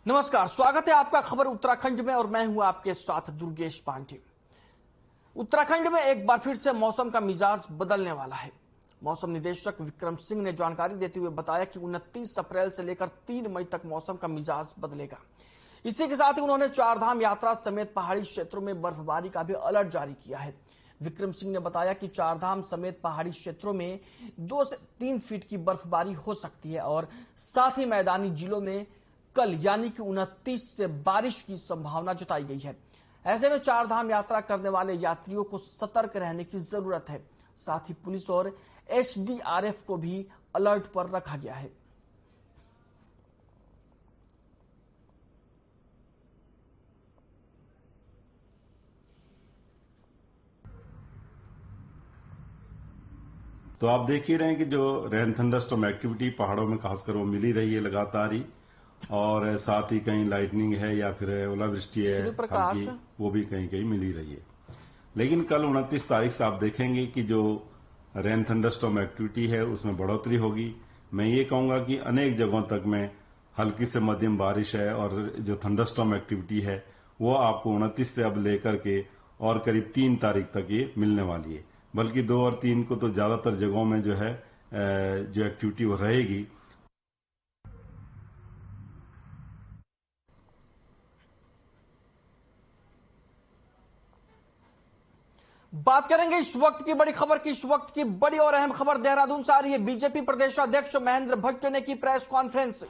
नमस्कार, स्वागत है आपका खबर उत्तराखंड में और मैं हूं आपके साथ दुर्गेश पांडे। उत्तराखंड में एक बार फिर से मौसम का मिजाज बदलने वाला है। मौसम निदेशक विक्रम सिंह ने जानकारी देते हुए बताया कि 29 अप्रैल से लेकर 3 मई तक मौसम का मिजाज बदलेगा। इसी के साथ ही उन्होंने चारधाम यात्रा समेत पहाड़ी क्षेत्रों में बर्फबारी का भी अलर्ट जारी किया है। विक्रम सिंह ने बताया कि चारधाम समेत पहाड़ी क्षेत्रों में 2 से 3 फीट की बर्फबारी हो सकती है और साथ ही मैदानी जिलों में कल यानी कि 29 से बारिश की संभावना जताई गई है। ऐसे में चारधाम यात्रा करने वाले यात्रियों को सतर्क रहने की जरूरत है। साथ ही पुलिस और एसडीआरएफ को भी अलर्ट पर रखा गया है। तो आप देख ही रहे हैं कि जो रेन थंडरस्टॉर्म एक्टिविटी पहाड़ों में खासकर वो मिल ही रही है लगातार ही, और साथ ही कहीं लाइटनिंग है या फिर ओलावृष्टि है हल्की, वो भी कहीं कहीं मिल ही रही है। लेकिन कल 29 तारीख से आप देखेंगे कि जो रेन थंडरस्टॉर्म एक्टिविटी है उसमें बढ़ोतरी होगी। मैं ये कहूंगा कि अनेक जगहों तक में हल्की से मध्यम बारिश है और जो थंडरस्टॉर्म एक्टिविटी है वो आपको 29 से अब लेकर के और करीब 3 तारीख तक ये मिलने वाली है। बल्कि 2 और 3 को तो ज्यादातर जगहों में जो है जो एक्टिविटी वो रहेगी। बात करेंगे इस वक्त की बड़ी खबर की। इस वक्त की बड़ी और अहम खबर देहरादून से आ रही है। बीजेपी प्रदेशाध्यक्ष महेंद्र भट्ट ने की प्रेस कॉन्फ्रेंस।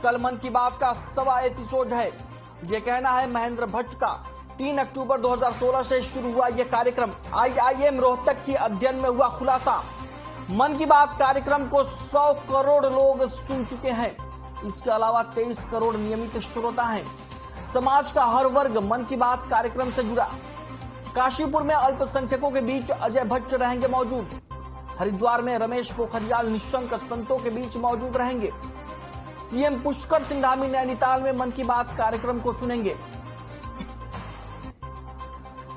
कल मन की बात का 1वां एपिसोड है। यह कहना है महेंद्र भट्ट का। 3 अक्टूबर 2016 से शुरू हुआ यह कार्यक्रम। IIM रोहतक की अध्ययन में हुआ खुलासा। मन की बात कार्यक्रम को 100 करोड़ लोग सुन चुके हैं। इसके अलावा 23 करोड़ नियमित श्रोता हैं। समाज का हर वर्ग मन की बात कार्यक्रम से जुड़ा। काशीपुर में अल्पसंख्यकों के बीच अजय भट्ट रहेंगे मौजूद। हरिद्वार में रमेश पोखरियाल निशंक संतों के बीच मौजूद रहेंगे। सीएम पुष्कर सिंह धामी नैनीताल में मन की बात कार्यक्रम को सुनेंगे।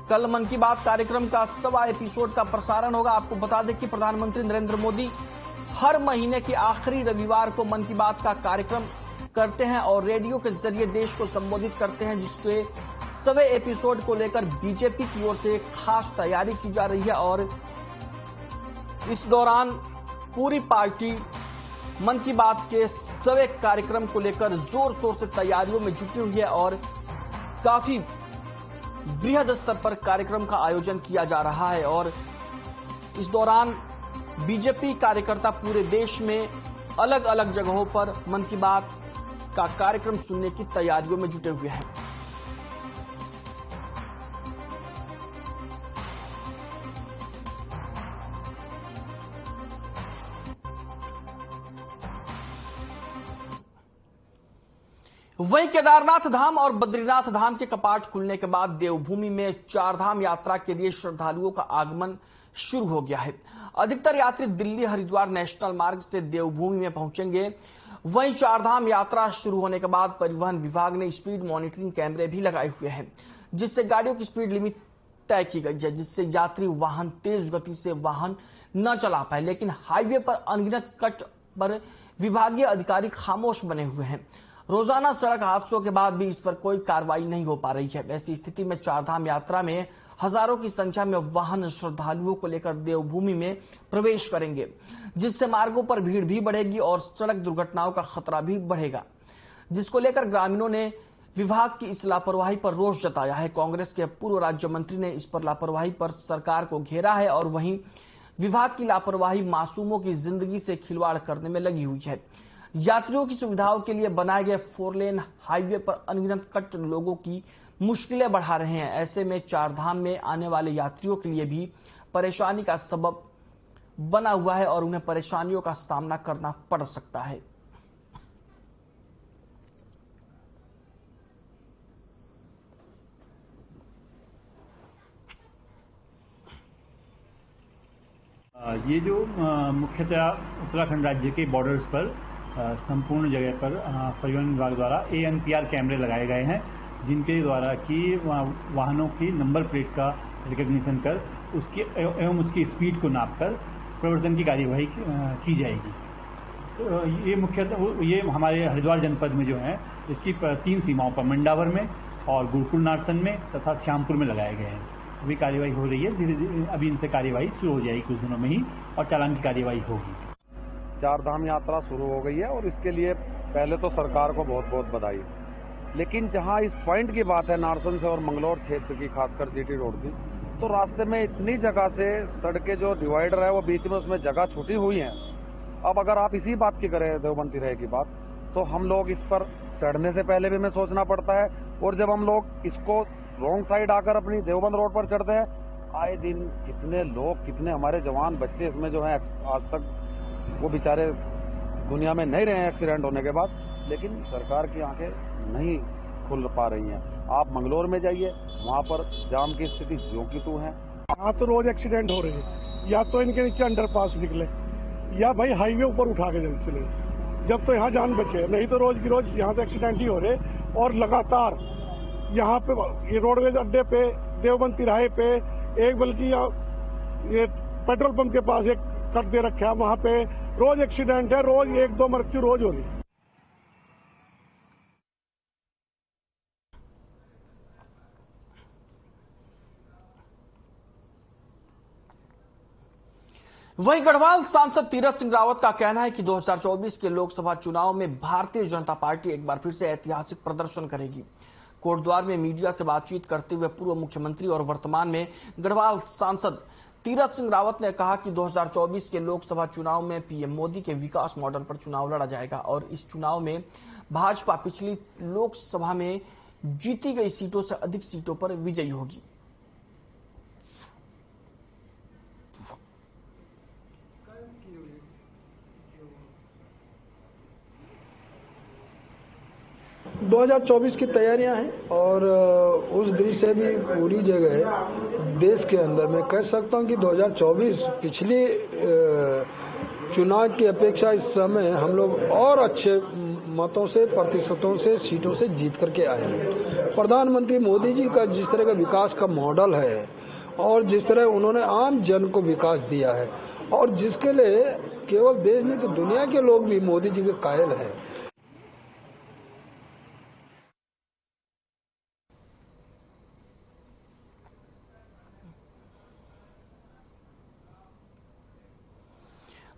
कल मन की बात कार्यक्रम का 1वां एपिसोड का प्रसारण होगा। आपको बता दें कि प्रधानमंत्री नरेंद्र मोदी हर महीने के आखिरी रविवार को मन की बात का कार्यक्रम करते हैं और रेडियो के जरिए देश को संबोधित करते हैं, जिसके 1वें एपिसोड को लेकर बीजेपी की ओर से खास तैयारी की जा रही है और इस दौरान पूरी पार्टी मन की बात के 1वें कार्यक्रम को लेकर जोर शोर से तैयारियों में जुटी हुई है और काफी बृहद स्तर पर कार्यक्रम का आयोजन किया जा रहा है। और इस दौरान बीजेपी कार्यकर्ता पूरे देश में अलग अलग जगहों पर मन की बात का कार्यक्रम सुनने की तैयारियों में जुटे हुए हैं। वहीं केदारनाथ धाम और बद्रीनाथ धाम के कपाट खुलने के बाद देवभूमि में चारधाम यात्रा के लिए श्रद्धालुओं का आगमन शुरू हो गया है। अधिकतर यात्री दिल्ली हरिद्वार नेशनल मार्ग से देवभूमि में पहुंचेंगे। वहीं चारधाम यात्रा शुरू होने के बाद परिवहन विभाग ने स्पीड मॉनिटरिंग कैमरे भी लगाए हुए हैं, जिससे गाड़ियों की स्पीड लिमिट तय की गई है, जिससे यात्री वाहन तेज गति से वाहन न चला पाए। लेकिन हाईवे पर अनगिनत कट पर विभागीय अधिकारी खामोश बने हुए हैं। रोजाना सड़क हादसों के बाद भी इस पर कोई कार्रवाई नहीं हो पा रही है। ऐसी स्थिति में चारधाम यात्रा में हजारों की संख्या में वाहन श्रद्धालुओं को लेकर देवभूमि में प्रवेश करेंगे, जिससे मार्गों पर भीड़ भी बढ़ेगी और सड़क दुर्घटनाओं का खतरा भी बढ़ेगा, जिसको लेकर ग्रामीणों ने विभाग की इस लापरवाही पर रोष जताया है। कांग्रेस के पूर्व राज्य मंत्री ने इस पर लापरवाही पर सरकार को घेरा है और वहीं विभाग की लापरवाही मासूमों की जिंदगी से खिलवाड़ करने में लगी हुई है। यात्रियों की सुविधाओं के लिए बनाए गए 4 लेन हाईवे पर अनगिनत कट लोगों की मुश्किलें बढ़ा रहे हैं। ऐसे में चारधाम में आने वाले यात्रियों के लिए भी परेशानी का सबब बना हुआ है और उन्हें परेशानियों का सामना करना पड़ सकता है। ये जो मुख्यतः उत्तराखंड राज्य के बॉर्डर्स पर संपूर्ण जगह पर परिवहन विभाग द्वारा ANPR कैमरे लगाए गए हैं, जिनके द्वारा कि वाहनों की नंबर प्लेट का रिकग्निशन कर उसकी एवं उसकी स्पीड को नापकर प्रवर्तन की कार्यवाही की जाएगी। तो ये मुख्यतः ये हमारे हरिद्वार जनपद में जो है इसकी 3 सीमाओं पर मंडावर में और गुरुकुल नारसन में तथा श्यामपुर में लगाए गए हैं। अभी कार्यवाही हो रही है, धीरे धीरे अभी इनसे कार्यवाही शुरू हो जाएगी कुछ दिनों में ही और चालान की कार्यवाही होगी। 4 धाम यात्रा शुरू हो गई है और इसके लिए पहले तो सरकार को बहुत बहुत बधाई। लेकिन जहां इस पॉइंट की बात है नारसन से और मंगलौर क्षेत्र की, खासकर जीटी रोड की, तो रास्ते में इतनी जगह से सड़कें जो डिवाइडर है वो बीच में उसमें जगह छूटी हुई है। अब अगर आप इसी बात की करें देवबंद तिराहे की बात, तो हम लोग इस पर चढ़ने से पहले भी हमें सोचना पड़ता है, और जब हम लोग इसको रॉन्ग साइड आकर अपनी देवबंद रोड पर चढ़ते हैं, आए दिन कितने लोग, कितने हमारे जवान बच्चे इसमें जो है आज तक वो बेचारे दुनिया में नहीं रहे हैं एक्सीडेंट होने के बाद। लेकिन सरकार की आंखें नहीं खुल पा रही हैं। आप मंगलौर में जाइए, वहां पर जाम की स्थिति ज्यों की त्यों है। यहाँ तो रोज एक्सीडेंट हो रहे हैं, या तो इनके नीचे अंडरपास निकले या भाई हाईवे ऊपर उठा के चले, जब तो यहाँ जान बचे, नहीं तो रोज की रोज यहाँ तो एक्सीडेंट ही हो रहे। और लगातार यहाँ पे ये रोडवेज अड्डे पे, देवबंद तिराहे पे एक, बल्कि ये पेट्रोल पंप के पास एक कट दे रखा है, वहां पे रोज एक्सीडेंट है, रोज 1-2 मृत्यु रोज हो रही। वहीं गढ़वाल सांसद तीरथ सिंह रावत का कहना है कि 2024 के लोकसभा चुनाव में भारतीय जनता पार्टी एक बार फिर से ऐतिहासिक प्रदर्शन करेगी। कोटद्वार में मीडिया से बातचीत करते हुए पूर्व मुख्यमंत्री और वर्तमान में गढ़वाल सांसद तीरथ सिंह रावत ने कहा कि 2024 के लोकसभा चुनाव में पीएम मोदी के विकास मॉडल पर चुनाव लड़ा जाएगा और इस चुनाव में भाजपा पिछली लोकसभा में जीती गई सीटों से अधिक सीटों पर विजयी होगी। दो 2024 की तैयारियां हैं और उस दृष्टि से भी पूरी जगह देश के अंदर मैं कह सकता हूं कि 2024 पिछले चुनाव की अपेक्षा इस समय हम लोग और अच्छे मतों से, प्रतिशतों से, सीटों से जीत करके आए हैं। प्रधानमंत्री मोदी जी का जिस तरह का विकास का मॉडल है और जिस तरह उन्होंने आम जन को विकास दिया है और जिसके लिए केवल देश में तो दुनिया के लोग भी मोदी जी के कायल हैं।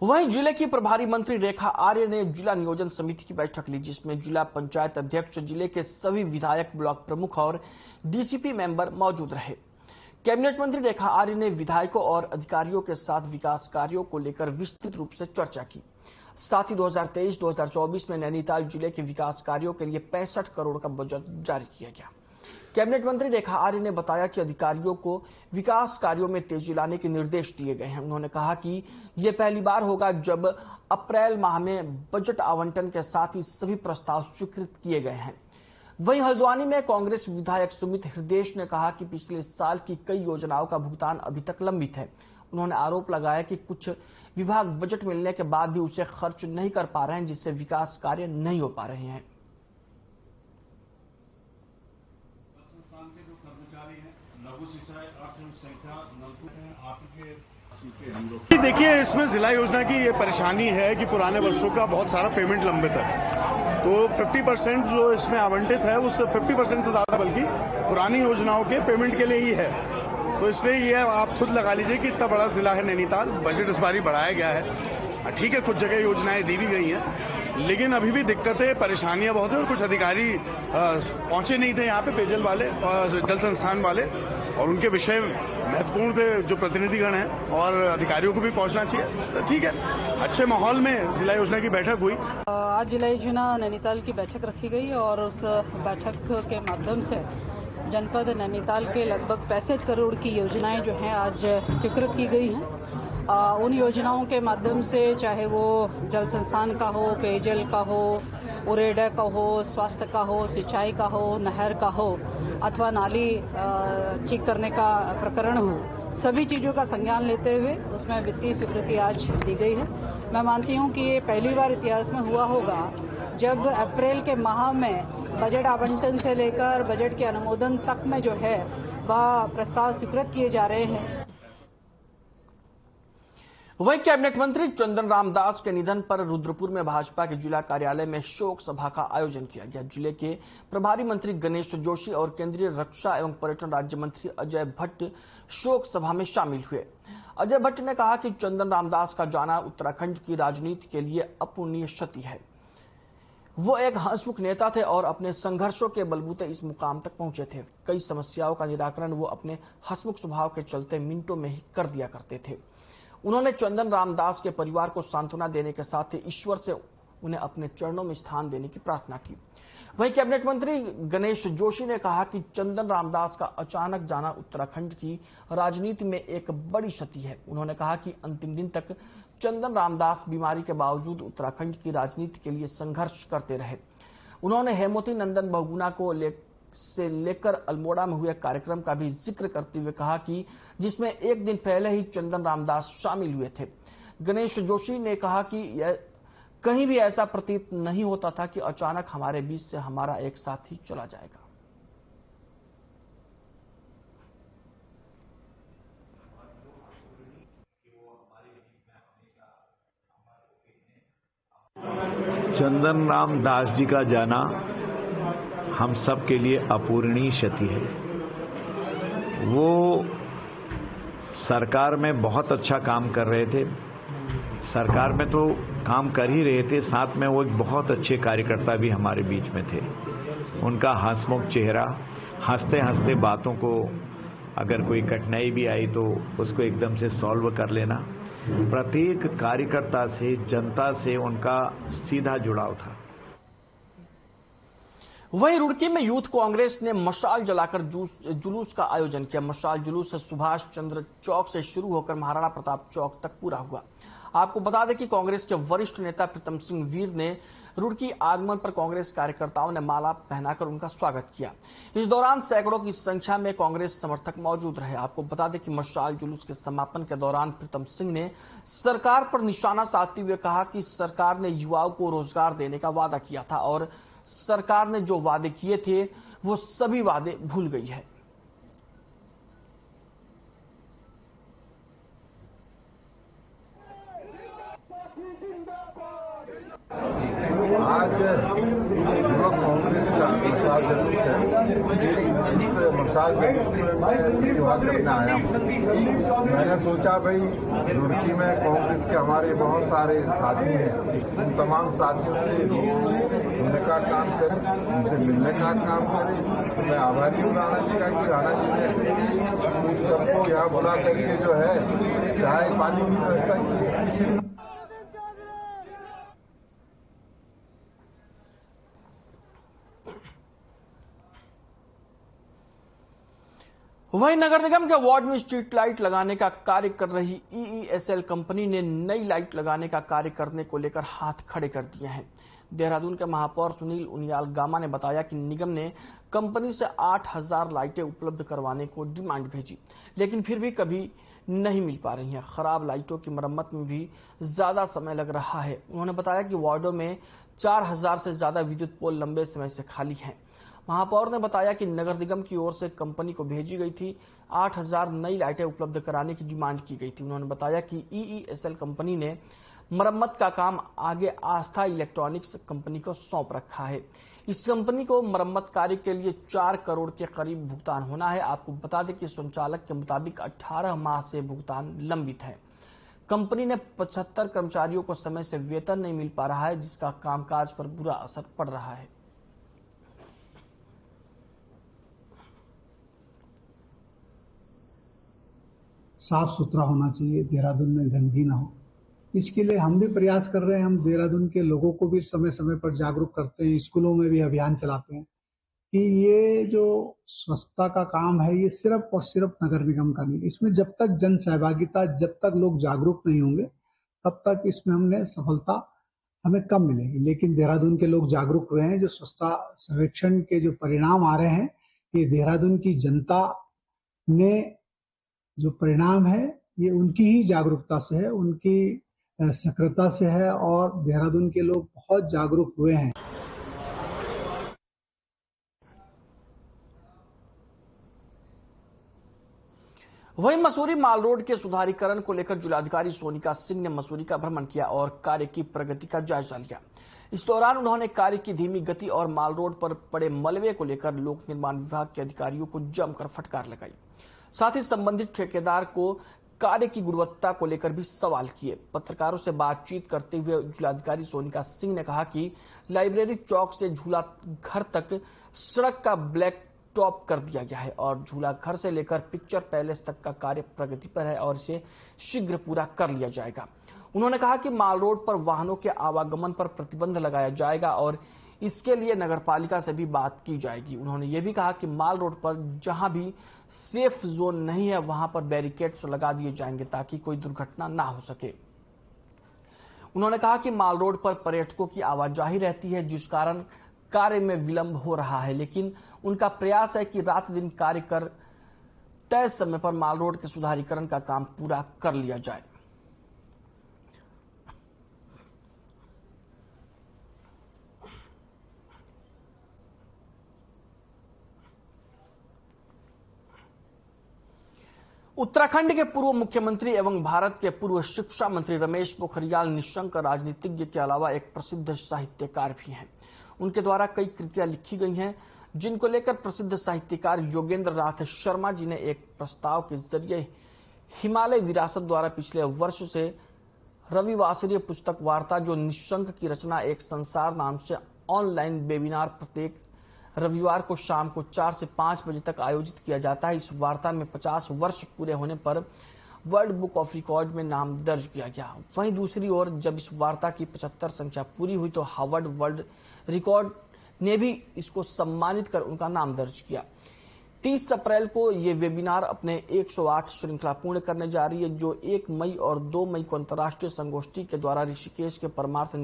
वहीं जिले की प्रभारी मंत्री रेखा आर्य ने जिला नियोजन समिति की बैठक ली, जिसमें जिला पंचायत अध्यक्ष, जिले के सभी विधायक, ब्लॉक प्रमुख और डीसीपी मेंबर मौजूद रहे। कैबिनेट मंत्री रेखा आर्य ने विधायकों और अधिकारियों के साथ विकास कार्यों को लेकर विस्तृत रूप से चर्चा की। साथ ही 2023-2024 में नैनीताल जिले के विकास कार्यों के लिए 65 करोड़ का बजट जारी किया गया। कैबिनेट मंत्री रेखा आर्य ने बताया कि अधिकारियों को विकास कार्यों में तेजी लाने के निर्देश दिए गए हैं। उन्होंने कहा कि यह पहली बार होगा जब अप्रैल माह में बजट आवंटन के साथ ही सभी प्रस्ताव स्वीकृत किए गए हैं। वहीं हल्द्वानी में कांग्रेस विधायक सुमित हृदयेश ने कहा कि पिछले साल की कई योजनाओं का भुगतान अभी तक लंबित है। उन्होंने आरोप लगाया कि कुछ विभाग बजट मिलने के बाद भी उसे खर्च नहीं कर पा रहे हैं, जिससे विकास कार्य नहीं हो पा रहे हैं। देखिए, इसमें जिला योजना की ये परेशानी है कि पुराने वर्षों का बहुत सारा पेमेंट लंबित है, तो 50% जो इसमें आवंटित है उससे 50% से ज्यादा बल्कि पुरानी योजनाओं के पेमेंट के लिए ही है। तो इसलिए ये आप खुद लगा लीजिए कि इतना बड़ा जिला है नैनीताल, बजट इस बार बढ़ाया गया है। ठीक है, कुछ जगह योजनाएं दी भी गई हैं, लेकिन अभी भी दिक्कतें, परेशानियां बहुत है और कुछ अधिकारी पहुंचे नहीं थे यहाँ पे, पेयजल वाले और जल संस्थान वाले, और उनके विषय महत्वपूर्ण थे जो प्रतिनिधिगण हैं और अधिकारियों को भी पहुंचना चाहिए। तो ठीक है, अच्छे माहौल में जिला योजना की बैठक हुई। आज जिला योजना नैनीताल की बैठक रखी गई और उस बैठक के माध्यम से जनपद नैनीताल के लगभग 65 करोड़ की योजनाएं जो हैं आज स्वीकृत की गई हैं। उन योजनाओं के माध्यम से चाहे वो जल संस्थान का हो, पेयजल का हो, उरेडा का हो, स्वास्थ्य का हो, सिंचाई का हो, नहर का हो अथवा नाली ठीक करने का प्रकरण हो, सभी चीज़ों का संज्ञान लेते हुए उसमें वित्तीय स्वीकृति आज दी गई है। मैं मानती हूं कि ये पहली बार इतिहास में हुआ होगा जब अप्रैल के माह में बजट आवंटन से लेकर बजट के अनुमोदन तक में जो है वह प्रस्ताव स्वीकृत किए जा रहे हैं। वहीं कैबिनेट मंत्री चंदन रामदास के निधन पर रुद्रपुर में भाजपा के जिला कार्यालय में शोक सभा का आयोजन किया गया। जिले के प्रभारी मंत्री गणेश जोशी और केंद्रीय रक्षा एवं पर्यटन राज्य मंत्री अजय भट्ट शोक सभा में शामिल हुए। अजय भट्ट ने कहा कि चंदन रामदास का जाना उत्तराखंड की राजनीति के लिए अपूरणीय क्षति है। वो एक हंसमुख नेता थे और अपने संघर्षों के बलबूते इस मुकाम तक पहुंचे थे। कई समस्याओं का निराकरण वो अपने हंसमुख स्वभाव के चलते मिनटों में ही कर दिया करते थे। उन्होंने चंदन रामदास के परिवार को सांत्वना देने के साथ ही ईश्वर से उन्हें अपने चरणों में स्थान देने की प्रार्थना की। वहीं कैबिनेट मंत्री गणेश जोशी ने कहा कि चंदन रामदास का अचानक जाना उत्तराखंड की राजनीति में एक बड़ी क्षति है। उन्होंने कहा कि अंतिम दिन तक चंदन रामदास बीमारी के बावजूद उत्तराखंड की राजनीति के लिए संघर्ष करते रहे। उन्होंने हेमवती नंदन बहुगुणा को लेकर अल्मोड़ा में हुए कार्यक्रम का भी जिक्र करते हुए कहा कि जिसमें एक दिन पहले ही चंदन रामदास शामिल हुए थे। गणेश जोशी ने कहा कि कहीं भी ऐसा प्रतीत नहीं होता था कि अचानक हमारे बीच से हमारा एक साथी चला जाएगा। चंदन रामदास जी का जाना हम सब के लिए अपूरणीय क्षति है। वो सरकार में बहुत अच्छा काम कर रहे थे। सरकार में तो काम कर ही रहे थे, साथ में वो एक बहुत अच्छे कार्यकर्ता भी हमारे बीच में थे। उनका हंसमुख चेहरा, हंसते हंसते बातों को, अगर कोई कठिनाई भी आई तो उसको एकदम से सॉल्व कर लेना, प्रत्येक कार्यकर्ता से, जनता से उनका सीधा जुड़ाव था। वहीं रुड़की में यूथ कांग्रेस ने मशाल जलाकर जुलूस का आयोजन किया। मशाल जुलूस सुभाष चंद्र चौक से शुरू होकर महाराणा प्रताप चौक तक पूरा हुआ। आपको बता दें कि कांग्रेस के वरिष्ठ नेता प्रीतम सिंह वीर ने रुड़की आगमन पर कांग्रेस कार्यकर्ताओं ने माला पहनाकर उनका स्वागत किया। इस दौरान सैकड़ों की संख्या में कांग्रेस समर्थक मौजूद रहे। आपको बता दें कि मशाल जुलूस के समापन के दौरान प्रीतम सिंह ने सरकार पर निशाना साधते हुए कहा कि सरकार ने युवाओं को रोजगार देने का वादा किया था और सरकार ने जो वादे किए थे वो सभी वादे भूल गई है। आज युवा कांग्रेस का मशाल जुलूस है। मशाल जुलूस में मैं युवा करने आया हूँ। मैंने सोचा भाई रुड़की में कांग्रेस के हमारे बहुत सारे साथी हैं, उन तमाम साथियों से होने का काम करें, उनसे मिलने का काम करें। तो मैं आभारी हूँ राणा जी का कि राणा जी ने सबको यहाँ बुला करके जो है चाय पानी की व्यवस्था की। वहीं नगर निगम के वार्ड में स्ट्रीट लाइट लगाने का कार्य कर रही EESL कंपनी ने नई लाइट लगाने का कार्य करने को लेकर हाथ खड़े कर दिए हैं। देहरादून के महापौर सुनील उनियाल गामा ने बताया कि निगम ने कंपनी से 8000 लाइटें उपलब्ध करवाने को डिमांड भेजी, लेकिन फिर भी कभी नहीं मिल पा रही हैं। खराब लाइटों की मरम्मत में भी ज्यादा समय लग रहा है। उन्होंने बताया कि वार्डों में 4000 से ज्यादा विद्युत पोल लंबे समय से खाली हैं। महापौर ने बताया कि नगर निगम की ओर से कंपनी को भेजी गई थी 8000 नई लाइटें उपलब्ध कराने की डिमांड की गई थी। उन्होंने बताया कि EESL कंपनी ने मरम्मत का काम आगे आस्था इलेक्ट्रॉनिक्स कंपनी को सौंप रखा है। इस कंपनी को मरम्मत कार्य के लिए 4 करोड़ के करीब भुगतान होना है। आपको बता दें कि संचालक के मुताबिक 18 माह से भुगतान लंबित है। कंपनी ने 75 कर्मचारियों को समय से वेतन नहीं मिल पा रहा है, जिसका कामकाज पर बुरा असर पड़ रहा है। साफ सुथरा होना चाहिए, देहरादून में गंदगी ना हो। इसके लिए हम भी प्रयास कर रहे हैं। हम देहरादून के लोगों को भी समय समय पर जागरूक करते हैं, स्कूलों में भी अभियान चलाते हैं कि ये जो स्वच्छता का काम है ये सिर्फ और सिर्फ नगर निगम का नहीं। इसमें जब तक जन सहभागिता, जब तक लोग जागरूक नहीं होंगे तब तक इसमें सफलता हमें कम मिलेगी। लेकिन देहरादून के लोग जागरूक हुए हैं। जो स्वच्छता सर्वेक्षण के जो परिणाम आ रहे हैं, ये देहरादून की जनता ने जो परिणाम है ये उनकी ही जागरूकता से है, उनकी सक्रियता से है और देहरादून के लोग बहुत जागरूक हुए हैं। वहीं मसूरी माल रोड के सुधारीकरण को लेकर जिलाधिकारी सोनिका सिंह ने मसूरी का भ्रमण किया और कार्य की प्रगति का जायजा लिया। इस दौरान उन्होंने कार्य की धीमी गति और माल रोड पर पड़े मलबे को लेकर लोक निर्माण विभाग के अधिकारियों को जमकर फटकार लगाई। साथ ही संबंधित ठेकेदार को कार्य की गुणवत्ता को लेकर भी सवाल किए। पत्रकारों से बातचीत करते हुए जिलाधिकारी सोनिका सिंह ने कहा कि लाइब्रेरी चौक से झूला घर तक सड़क का ब्लैक टॉप कर दिया गया है और झूला घर से लेकर पिक्चर पैलेस तक का कार्य प्रगति पर है और इसे शीघ्र पूरा कर लिया जाएगा। उन्होंने कहा कि माल रोड पर वाहनों के आवागमन पर प्रतिबंध लगाया जाएगा और इसके लिए नगरपालिका से भी बात की जाएगी। उन्होंने ये भी कहा कि माल रोड पर जहां भी सेफ जोन नहीं है वहां पर बैरिकेड्स लगा दिए जाएंगे ताकि कोई दुर्घटना ना हो सके। उन्होंने कहा कि माल रोड पर पर्यटकों की आवाजाही रहती है जिस कारण कार्य में विलंब हो रहा है, लेकिन उनका प्रयास है कि रात दिन कार्य कर तय समय पर माल रोड के सुधारीकरण का काम पूरा कर लिया जाए। उत्तराखंड के पूर्व मुख्यमंत्री एवं भारत के पूर्व शिक्षा मंत्री रमेश पोखरियाल निशंक राजनीतिज्ञ के अलावा एक प्रसिद्ध साहित्यकार भी हैं। उनके द्वारा कई कृतियां लिखी गई हैं जिनको लेकर प्रसिद्ध साहित्यकार योगेंद्र नाथ शर्मा जी ने एक प्रस्ताव के जरिए हिमालय विरासत द्वारा पिछले वर्ष से रविवासरीय पुस्तक वार्ता जो निशंक की रचना एक संसार नाम से ऑनलाइन वेबिनार प्रत्येक रविवार को शाम को 4 से 5 बजे तक आयोजित किया जाता है। इस वार्ता में 50 वर्ष पूरे होने पर वर्ल्ड बुक ऑफ रिकॉर्ड में नाम दर्ज किया गया। वहीं दूसरी ओर जब इस वार्ता की 75 संख्या पूरी हुई तो हार्वर्ड वर्ल्ड रिकॉर्ड ने भी इसको सम्मानित कर उनका नाम दर्ज किया। 30 अप्रैल को ये वेबिनार अपने 108 श्रृंखला पूर्ण करने जा रही है जो 1 मई और 2 मई को अंतर्राष्ट्रीय संगोष्ठी के द्वारा ऋषिकेश के परमार्थ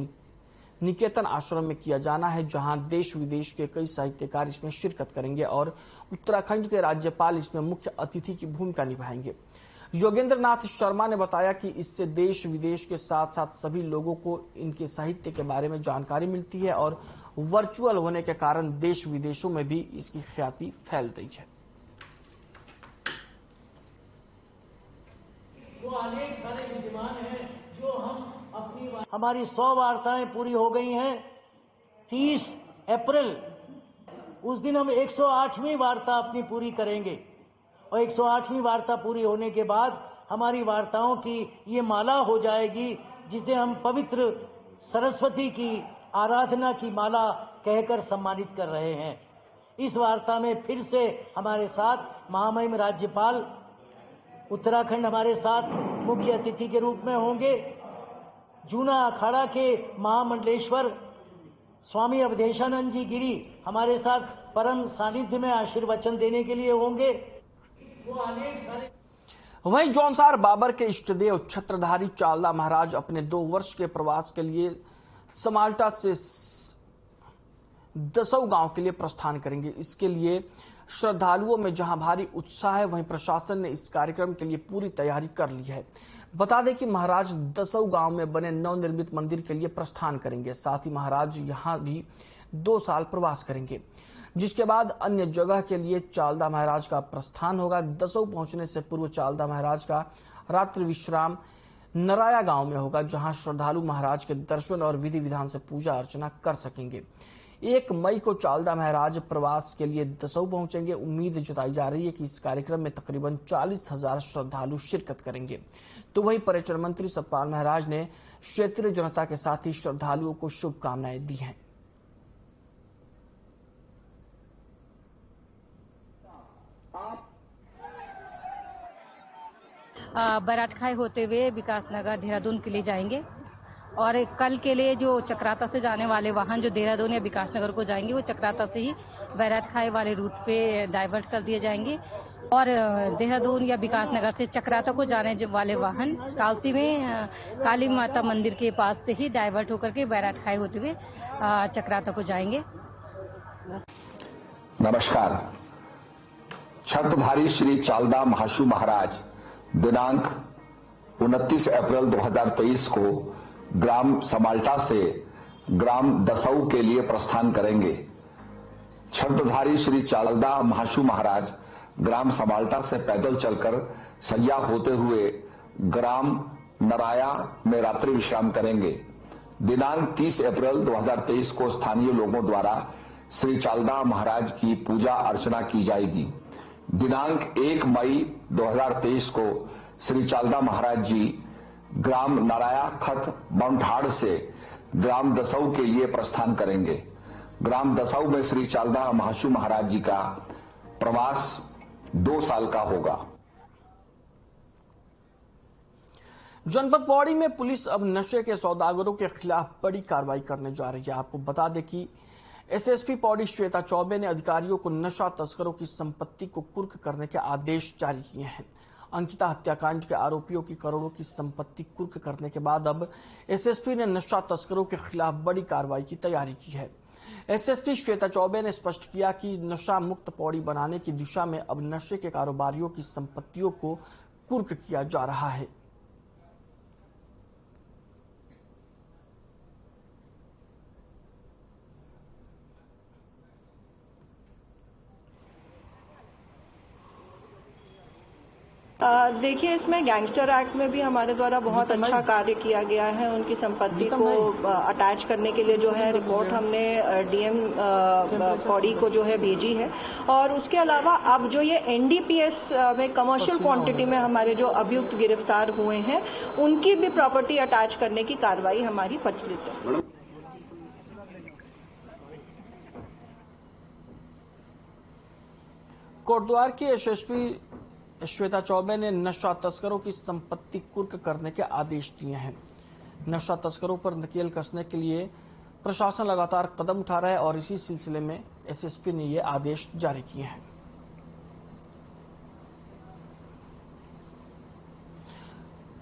निकेतन आश्रम में किया जाना है, जहां देश विदेश के कई साहित्यकार इसमें शिरकत करेंगे और उत्तराखंड के राज्यपाल इसमें मुख्य अतिथि की भूमिका निभाएंगे। योगेंद्र नाथ शर्मा ने बताया कि इससे देश विदेश के साथ साथ सभी लोगों को इनके साहित्य के बारे में जानकारी मिलती है और वर्चुअल होने के कारण देश विदेशों में भी इसकी ख्याति फैल रही है। जो अनेक सारे विद्यमान हैं जो हम हमारी 100 वार्ताएं पूरी हो गई हैं। 30 अप्रैल उस दिन हम 108वीं वार्ता अपनी पूरी करेंगे और 108वीं वार्ता पूरी होने के बाद हमारी वार्ताओं की ये माला हो जाएगी जिसे हम पवित्र सरस्वती की आराधना की माला कहकर सम्मानित कर रहे हैं। इस वार्ता में फिर से हमारे साथ महामहिम राज्यपाल उत्तराखंड हमारे साथ मुख्य अतिथि के रूप में होंगे। जूना अखाड़ा के महामंडलेश्वर स्वामी अवधेशानंद जी गिरी हमारे साथ परम सानिध्य में आशीर्वचन देने के लिए होंगे। वहीं जौनसार बाबर के इष्टदेव छत्रधारी चालदा महाराज अपने 2 वर्ष के प्रवास के लिए समाल्टा से दसऊ गांव के लिए प्रस्थान करेंगे। इसके लिए श्रद्धालुओं में जहां भारी उत्साह है वहीं प्रशासन ने इस कार्यक्रम के लिए पूरी तैयारी कर ली है। बता दें कि महाराज दसऊ गांव में बने नवनिर्मित मंदिर के लिए प्रस्थान करेंगे। साथ ही महाराज यहां भी 2 साल प्रवास करेंगे, जिसके बाद अन्य जगह के लिए चालदा महाराज का प्रस्थान होगा। दसऊ पहुंचने से पूर्व चालदा महाराज का रात्रि विश्राम नराया गांव में होगा, जहां श्रद्धालु महाराज के दर्शन और विधि विधान से पूजा अर्चना कर सकेंगे। 1 मई को चालदा महाराज प्रवास के लिए दसऊ पहुंचेंगे। उम्मीद जताई जा रही है कि इस कार्यक्रम में तकरीबन 40,000 श्रद्धालु शिरकत करेंगे। तो वहीं पर्यटन मंत्री सतपाल महाराज ने क्षेत्रीय जनता के साथ ही श्रद्धालुओं को शुभकामनाएं दी हैं। बैराटखाई होते हुए विकासनगर देहरादून के लिए जाएंगे और कल के लिए जो चक्राता से जाने वाले वाहन जो देहरादून या विकासनगर को जाएंगे वो चक्राता से ही बैराटखाई वाले रूट पे डाइवर्ट कर दिए जाएंगे और देहरादून या विकासनगर से चक्राता को जाने वाले वाहन कालसी में काली माता मंदिर के पास से ही डाइवर्ट होकर के बैराटखाई होते हुए चक्राता को जाएंगे। नमस्कार। छत्रधारी श्री चालदा महाशु महाराज दिनांक 29 अप्रैल 2023 को ग्राम समाल्टा से ग्राम दसऊ के लिए प्रस्थान करेंगे। छत्रधारी श्री चालदा महाशु महाराज ग्राम समाल्टा से पैदल चलकर सैया होते हुए ग्राम नराया में रात्रि विश्राम करेंगे। दिनांक 30 अप्रैल 2023 को स्थानीय लोगों द्वारा श्री चालदा महाराज की पूजा अर्चना की जाएगी। दिनांक 1 मई 2023 को श्री चालदा महाराज जी ग्राम नराया खत बमठाड़ से ग्राम दसऊ के लिए प्रस्थान करेंगे। ग्राम दसऊ में श्री चालदा महाशु महाराज जी का प्रवास 2 साल का होगा। जनपद पौड़ी में पुलिस अब नशे के सौदागरों के खिलाफ बड़ी कार्रवाई करने जा रही है। आपको बता दें कि एसएसपी पौड़ी श्वेता चौबे ने अधिकारियों को नशा तस्करों की संपत्ति को कुर्क करने के आदेश जारी किए हैं। अंकिता हत्याकांड के आरोपियों की करोड़ों की संपत्ति कुर्क करने के बाद अब एसएसपी ने नशा तस्करों के खिलाफ बड़ी कार्रवाई की तैयारी की है। एसएसपी श्वेता चौबे ने स्पष्ट किया कि नशा मुक्त पौड़ी बनाने की दिशा में अब नशे के कारोबारियों की संपत्तियों को कुर्क किया जा रहा है। देखिए, इसमें गैंगस्टर एक्ट में भी हमारे द्वारा बहुत अच्छा कार्य किया गया है। उनकी संपत्ति को अटैच करने के लिए जो है रिपोर्ट हमने डीएम पौड़ी को जो है भेजी है। और उसके अलावा अब जो ये एनडीपीएस में कमर्शियल क्वांटिटी में हमारे जो अभियुक्त गिरफ्तार हुए हैं उनकी भी प्रॉपर्टी अटैच करने की कार्रवाई हमारी प्रचलित है। कोटद्वार की एसएसपी श्वेता चौबे ने नशा तस्करों की संपत्ति कुर्क करने के आदेश दिए हैं। नशा तस्करों पर नकेल कसने के लिए प्रशासन लगातार कदम उठा रहा है और इसी सिलसिले में एसएसपी ने ये आदेश जारी किए हैं।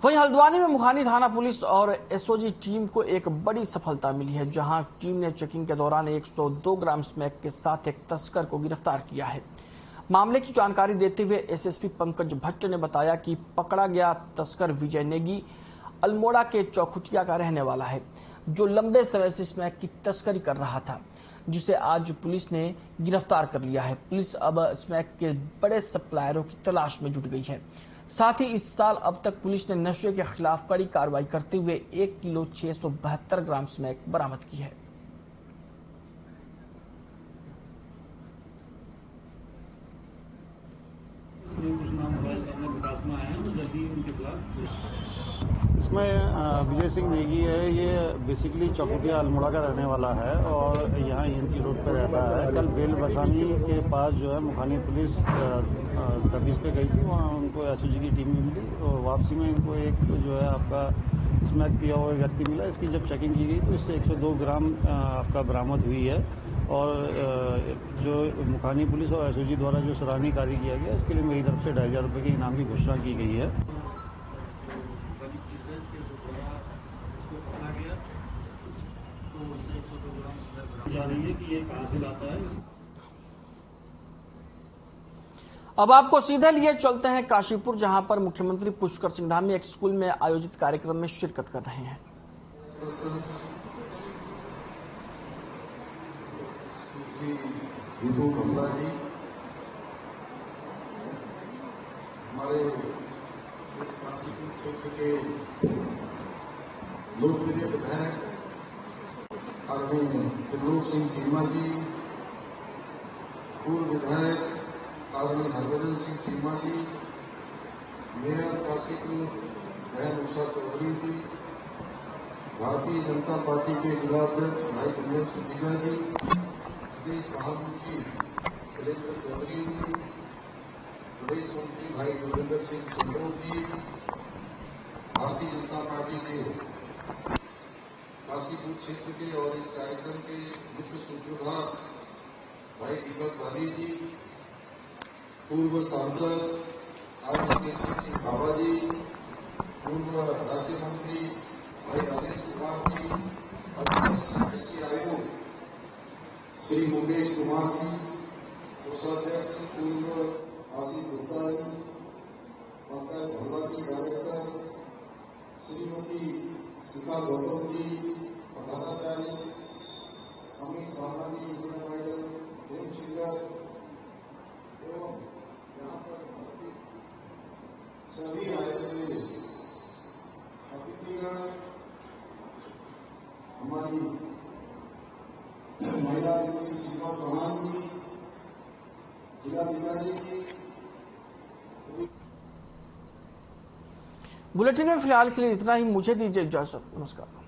वहीं हल्द्वानी में मुखानी थाना पुलिस और एसओजी टीम को एक बड़ी सफलता मिली है, जहां टीम ने चेकिंग के दौरान 102 ग्राम स्मैक के साथ एक तस्कर को गिरफ्तार किया है। मामले की जानकारी देते हुए एसएसपी पंकज भट्ट ने बताया कि पकड़ा गया तस्कर विजय नेगी अल्मोड़ा के चौखुटिया का रहने वाला है, जो लंबे समय से स्मैक की तस्करी कर रहा था, जिसे आज पुलिस ने गिरफ्तार कर लिया है। पुलिस अब स्मैक के बड़े सप्लायरों की तलाश में जुट गई है। साथ ही इस साल अब तक पुलिस ने नशे के खिलाफ कड़ी कार्रवाई करते हुए 1 किलो 672 ग्राम स्मैक बरामद की है। इसमें विजय सिंह नेगी है, ये बेसिकली चौखुटिया अल्मोड़ा का रहने वाला है और यहाँ ईएनटी रोड पर रहता है। कल बेल बसानी के पास जो है मुखानी पुलिस तफतीश पे गई थी, वहाँ उनको एसओजी की टीम मिली और वापसी में इनको एक जो है आपका स्मैक पिया हुआ व्यक्ति मिला। इसकी जब चेकिंग की गई तो इससे 102 ग्राम आपका बरामद हुई है और जो मुखानी पुलिस और एसओजी द्वारा जो सराहनीय कार्य किया गया, इसके लिए मेरी तरफ से 2,500 रुपये के इनाम की घोषणा की गई है। जा रही है कि ये कहां से लाता है। अब आपको सीधे लिए चलते हैं काशीपुर, जहां पर मुख्यमंत्री पुष्कर सिंह धामी एक स्कूल में आयोजित कार्यक्रम में शिरकत कर रहे हैं। विभू कमला जी हमारे काशीपुर क्षेत्र के लोकप्रिय विधायक आदरणीय त्रिलोक सिंह चीमा जी, पूर्व विधायक आदरणीय हरभजन सिंह चीमा जी, मेयर काशीपुर बहन उषा चौधरी जी, भारतीय जनता पार्टी के जिलाध्यक्ष भाई कमलेश सुधीरा जी, प्रदेश महामंत्री शैलेंद्र चौधरी जी, प्रदेश मंत्री भाई जोगिंदर सिंह चंद्रोत जी, भारतीय जनता पार्टी के काशीपुर क्षेत्र के और इस कार्यक्रम के मुख्य सूत्रधार भाई दीपक भाभी जी, पूर्व सांसद आदरणीय केशव सिंह बाबा जी, पूर्व राज्य मंत्री भाई राजेश कुमार जी, अध्यक्ष एससी आयोग श्री मुकेश कुमार जी, कोषाध्यक्ष पूर्व आशीष गुप्ता जी, पंकज भल्ला जी डायरेक्टर, श्रीमती शिखा गौतम जी, प्रधानाचार्य अमित सावना जी, इंजीनियर मैडम, एवं शिंगर एवं सभी अतिथिगण, हमारी महिला सीमा चौहान जी, जिलाधिकारी जी। बुलेटिन में फिलहाल के लिए इतना ही। मुझे दीजिए इजाजत। नमस्कार।